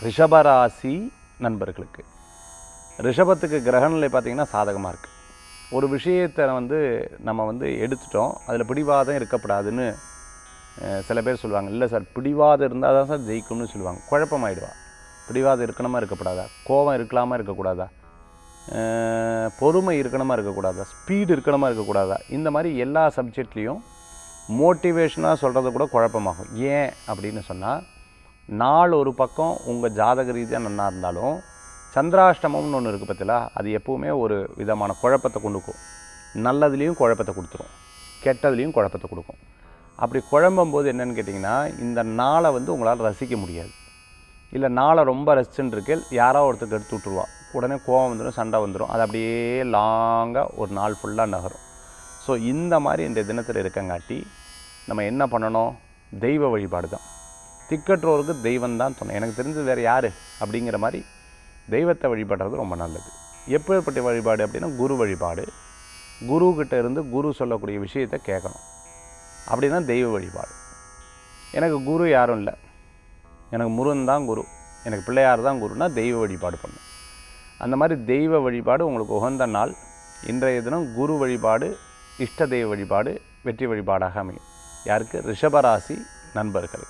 ரிஷபராசி நண்பர்களுக்கு, ரிஷபத்துக்கு கிரகநிலை பார்த்திங்கன்னா சாதகமாக இருக்குது. ஒரு விஷயத்தை நம்ம எடுத்துட்டோம், அதில் பிடிவாதம் இருக்கப்படாதுன்னு சில பேர் சொல்லுவாங்க. இல்லை சார், பிடிவாதம் இருந்தால் தான் சார் ஜெயிக்கும்னு சொல்லுவாங்க. குழப்பமாயிடுவா. பிடிவாதம் இருக்கணுமா இருக்கக்கூடாதா, கோபம் இருக்கலாமா இருக்கக்கூடாதா, பொறுமை இருக்கணுமா இருக்கக்கூடாதா, ஸ்பீடு இருக்கணுமா இருக்கக்கூடாதா, இந்த மாதிரி எல்லா சப்ஜெக்ட்லேயும் மோட்டிவேஷனாக சொல்கிறது கூட குழப்பமாகும். ஏன் அப்படின்னு சொன்னால், நாள் ஒரு பக்கம் உங்கள் ஜாதக ரீதியாக நன்னா இருந்தாலும் சந்திராஷ்டமம்னு ஒன்று இருக்குது பார்த்தீங்களா, அது எப்போவுமே ஒரு விதமான குழப்பத்தை கொண்டுக்கும். நல்லதுலேயும் குழப்பத்தை கொடுத்துரும், கெட்டதுலேயும் குழப்பத்தை கொடுக்கும். அப்படி குழம்பும்போது என்னென்னு கேட்டிங்கன்னா, இந்த நாளை உங்களால் ரசிக்க முடியாது. இல்லை நாளை ரொம்ப ரசிச்சுன்னு இருக்கேன், யாரோ ஒருத்தருக்கு எடுத்து விட்ருவா, உடனே கோவம் வந்துடும், சண்டை வந்துடும், அது அப்படியே லாங்காக ஒரு நாள் ஃபுல்லாக நகரும். ஸோ இந்த மாதிரி இந்த தினத்தில் இருக்கங்காட்டி நம்ம என்ன பண்ணணும், தெய்வ வழிபாடு தான். திக்கற்றோருக்கு தெய்வம் தான் தோணும். எனக்கு தெரிஞ்சது வேறு யார் அப்படிங்கிற மாதிரி தெய்வத்தை வழிபடுறது ரொம்ப நல்லது. எப்பேற்பட்ட வழிபாடு அப்படின்னா, குரு வழிபாடு. குருக்கிட்ட இருந்து குரு சொல்லக்கூடிய விஷயத்தை கேட்கணும். அப்படின்னா தெய்வ வழிபாடு. எனக்கு குரு யாரும் இல்லை, எனக்கு முருகன் தான் குரு, எனக்கு பிள்ளையார் தான் குருன்னா தெய்வ வழிபாடு பண்ணும். அந்த மாதிரி தெய்வ வழிபாடு உங்களுக்கு உகந்த நாள். இன்றைய தினம் குரு வழிபாடு, இஷ்ட தெய்வ வழிபாடு வெற்றி வழிபாடாக அமையும். யாருக்கு? ரிஷபராசி நண்பர்கள்.